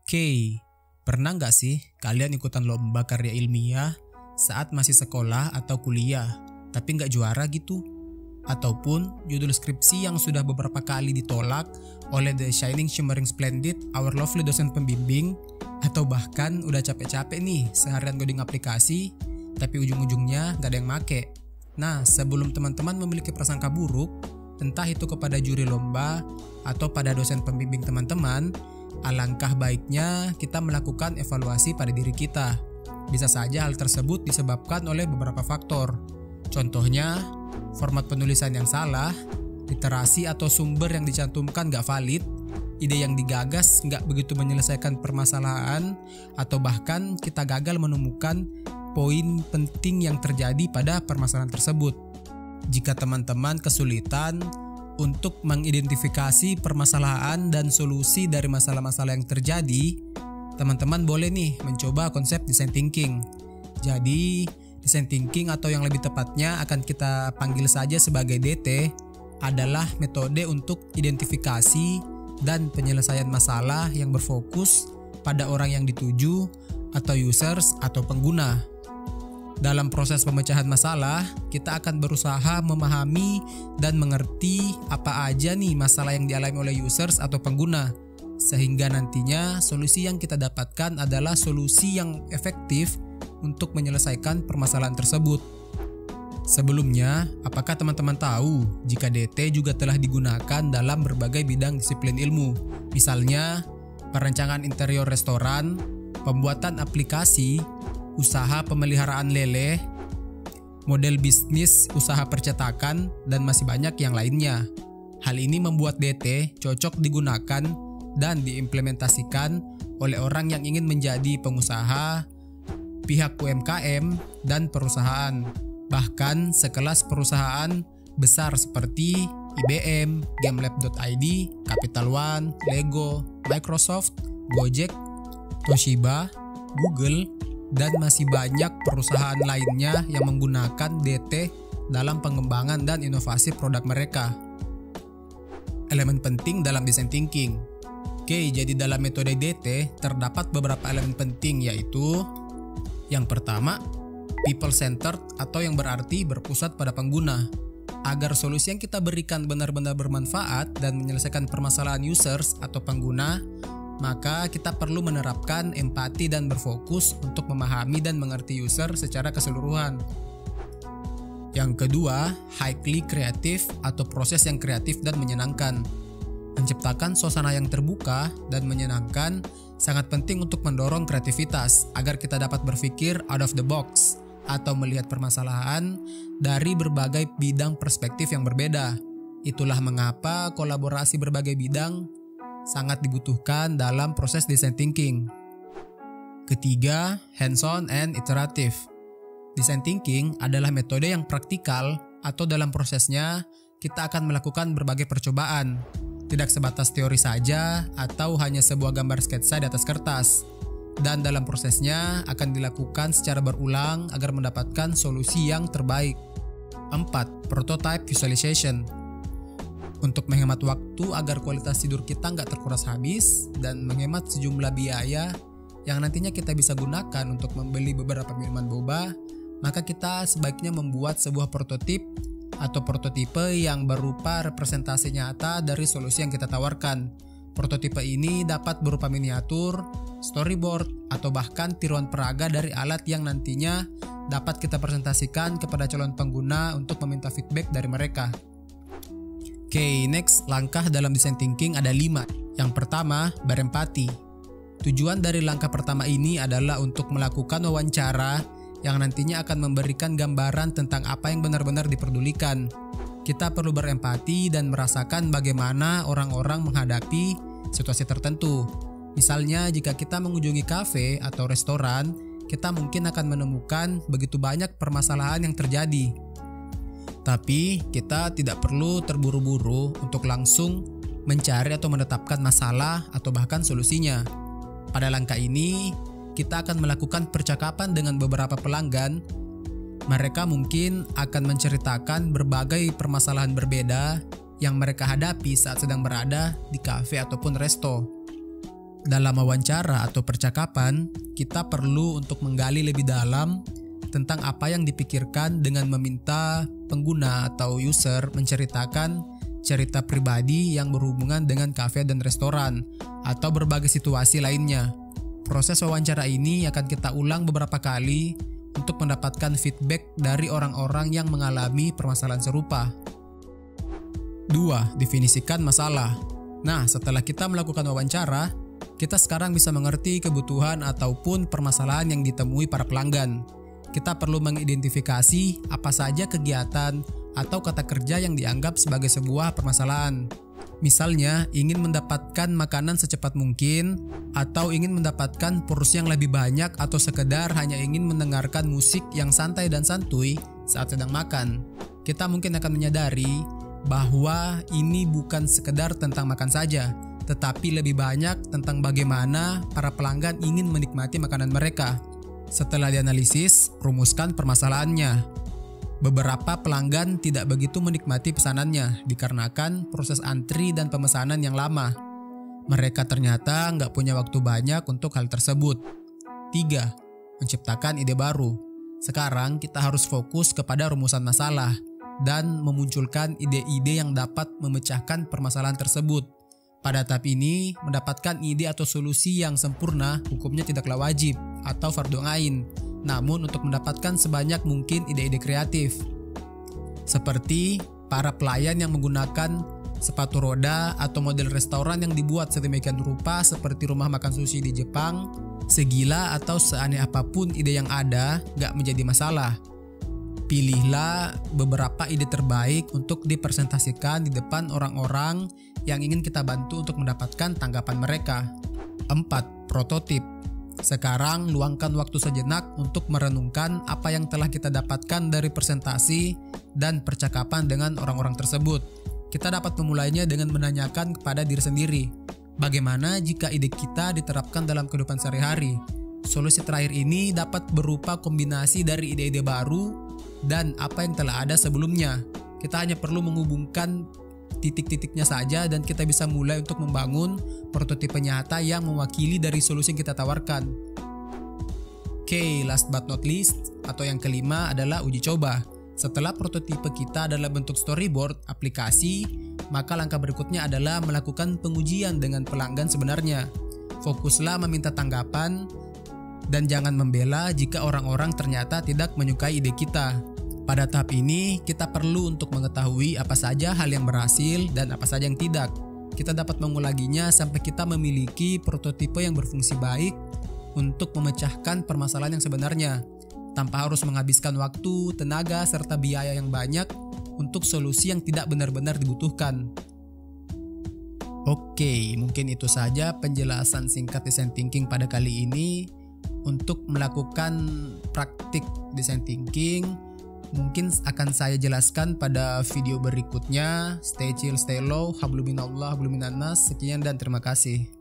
Oke, pernah nggak sih kalian ikutan lomba karya ilmiah saat masih sekolah atau kuliah, tapi nggak juara gitu? Ataupun judul skripsi yang sudah beberapa kali ditolak oleh The Shining Shimmering Splendid, our lovely dosen pembimbing, atau bahkan udah capek-capek nih seharian coding aplikasi, tapi ujung-ujungnya nggak ada yang make. Nah, sebelum teman-teman memiliki prasangka buruk, entah itu kepada juri lomba atau pada dosen pembimbing teman-teman, alangkah baiknya kita melakukan evaluasi pada diri kita. Bisa saja hal tersebut disebabkan oleh beberapa faktor. Contohnya, format penulisan yang salah, literasi atau sumber yang dicantumkan gak valid, ide yang digagas gak begitu menyelesaikan permasalahan, atau bahkan kita gagal menemukan poin penting yang terjadi pada permasalahan tersebut. Jika teman-teman kesulitan untuk mengidentifikasi permasalahan dan solusi dari masalah-masalah yang terjadi, teman-teman boleh nih mencoba konsep design thinking. Jadi, design thinking atau yang lebih tepatnya akan kita panggil saja sebagai DT adalah metode untuk identifikasi dan penyelesaian masalah yang berfokus pada orang yang dituju atau users atau pengguna. Dalam proses pemecahan masalah, kita akan berusaha memahami dan mengerti apa aja nih masalah yang dialami oleh users atau pengguna, sehingga nantinya solusi yang kita dapatkan adalah solusi yang efektif untuk menyelesaikan permasalahan tersebut. Sebelumnya, apakah teman-teman tahu jika DT juga telah digunakan dalam berbagai bidang disiplin ilmu? Misalnya, perencanaan interior restoran, pembuatan aplikasi, usaha pemeliharaan lele, model bisnis usaha percetakan, dan masih banyak yang lainnya. Hal ini membuat DT cocok digunakan dan diimplementasikan oleh orang yang ingin menjadi pengusaha, pihak UMKM, dan perusahaan. Bahkan sekelas perusahaan besar seperti IBM, Gamelab.id, Capital One, Lego, Microsoft, Gojek, Toshiba, Google, dan masih banyak perusahaan lainnya yang menggunakan DT dalam pengembangan dan inovasi produk mereka. Elemen penting dalam design thinking. Oke, jadi dalam metode DT terdapat beberapa elemen penting, yaitu yang pertama, people centered atau yang berarti berpusat pada pengguna. Agar solusi yang kita berikan benar-benar bermanfaat dan menyelesaikan permasalahan users atau pengguna, maka kita perlu menerapkan empati dan berfokus untuk memahami dan mengerti user secara keseluruhan. Yang kedua, highly kreatif atau proses yang kreatif dan menyenangkan. Menciptakan suasana yang terbuka dan menyenangkan sangat penting untuk mendorong kreativitas agar kita dapat berpikir out of the box atau melihat permasalahan dari berbagai bidang perspektif yang berbeda. Itulah mengapa kolaborasi berbagai bidang sangat dibutuhkan dalam proses design thinking. Ketiga, hands-on and iterative. Design thinking adalah metode yang praktikal atau dalam prosesnya kita akan melakukan berbagai percobaan, tidak sebatas teori saja atau hanya sebuah gambar sketsa di atas kertas. Dan dalam prosesnya akan dilakukan secara berulang agar mendapatkan solusi yang terbaik. 4. Prototype visualization. Untuk menghemat waktu agar kualitas tidur kita nggak terkuras habis dan menghemat sejumlah biaya yang nantinya kita bisa gunakan untuk membeli beberapa minuman boba, maka kita sebaiknya membuat sebuah prototip atau prototipe yang berupa representasi nyata dari solusi yang kita tawarkan. Prototipe ini dapat berupa miniatur, storyboard, atau bahkan tiruan peraga dari alat yang nantinya dapat kita presentasikan kepada calon pengguna untuk meminta feedback dari mereka. Oke, next, langkah dalam design thinking ada 5. Yang pertama, berempati. Tujuan dari langkah pertama ini adalah untuk melakukan wawancara yang nantinya akan memberikan gambaran tentang apa yang benar-benar diperdulikan. Kita perlu berempati dan merasakan bagaimana orang-orang menghadapi situasi tertentu. Misalnya, jika kita mengunjungi kafe atau restoran, kita mungkin akan menemukan begitu banyak permasalahan yang terjadi. Tapi kita tidak perlu terburu-buru untuk langsung mencari atau menetapkan masalah atau bahkan solusinya. Pada langkah ini, kita akan melakukan percakapan dengan beberapa pelanggan. Mereka mungkin akan menceritakan berbagai permasalahan berbeda yang mereka hadapi saat sedang berada di kafe ataupun resto. Dalam wawancara atau percakapan, kita perlu untuk menggali lebih dalam tentang apa yang dipikirkan dengan meminta pengguna atau user menceritakan cerita pribadi yang berhubungan dengan kafe dan restoran atau berbagai situasi lainnya. Proses wawancara ini akan kita ulang beberapa kali untuk mendapatkan feedback dari orang-orang yang mengalami permasalahan serupa. 2. Definisikan masalah. Nah, setelah kita melakukan wawancara, kita sekarang bisa mengerti kebutuhan ataupun permasalahan yang ditemui para pelanggan. Kita perlu mengidentifikasi apa saja kegiatan atau kata kerja yang dianggap sebagai sebuah permasalahan. Misalnya, ingin mendapatkan makanan secepat mungkin, atau ingin mendapatkan porsi yang lebih banyak, atau sekedar hanya ingin mendengarkan musik yang santai dan santuy saat sedang makan. Kita mungkin akan menyadari bahwa ini bukan sekedar tentang makan saja, tetapi lebih banyak tentang bagaimana para pelanggan ingin menikmati makanan mereka. Setelah dianalisis, rumuskan permasalahannya. Beberapa pelanggan tidak begitu menikmati pesanannya dikarenakan proses antri dan pemesanan yang lama. Mereka ternyata nggak punya waktu banyak untuk hal tersebut. 3. Menciptakan ide baru. Sekarang kita harus fokus kepada rumusan masalah dan memunculkan ide-ide yang dapat memecahkan permasalahan tersebut. Pada tahap ini, mendapatkan ide atau solusi yang sempurna hukumnya tidaklah wajib atau fardhu ain, namun untuk mendapatkan sebanyak mungkin ide-ide kreatif. Seperti para pelayan yang menggunakan sepatu roda atau model restoran yang dibuat sedemikian rupa seperti rumah makan sushi di Jepang. Segila atau seaneh apapun ide yang ada, gak menjadi masalah. Pilihlah beberapa ide terbaik untuk dipresentasikan di depan orang-orang yang ingin kita bantu untuk mendapatkan tanggapan mereka. 4. Prototip. Sekarang luangkan waktu sejenak untuk merenungkan apa yang telah kita dapatkan dari presentasi dan percakapan dengan orang-orang tersebut. Kita dapat memulainya dengan menanyakan kepada diri sendiri, bagaimana jika ide kita diterapkan dalam kehidupan sehari-hari? Solusi terakhir ini dapat berupa kombinasi dari ide-ide baru dan apa yang telah ada sebelumnya. Kita hanya perlu menghubungkan titik-titiknya saja dan kita bisa mulai untuk membangun prototipe nyata yang mewakili dari solusi yang kita tawarkan. Oke, last but not least atau yang kelima adalah uji coba. Setelah prototipe kita adalah bentuk storyboard aplikasi, maka langkah berikutnya adalah melakukan pengujian dengan pelanggan sebenarnya. Fokuslah meminta tanggapan dan jangan membela jika orang-orang ternyata tidak menyukai ide kita. Pada tahap ini, kita perlu untuk mengetahui apa saja hal yang berhasil dan apa saja yang tidak. Kita dapat mengulanginya sampai kita memiliki prototipe yang berfungsi baik untuk memecahkan permasalahan yang sebenarnya, tanpa harus menghabiskan waktu, tenaga, serta biaya yang banyak untuk solusi yang tidak benar-benar dibutuhkan. Oke, mungkin itu saja penjelasan singkat design thinking pada kali ini. Untuk melakukan praktik design thinking, mungkin akan saya jelaskan pada video berikutnya. Stay chill, stay low, hablum minallah, hablum minannas. Sekian dan terima kasih.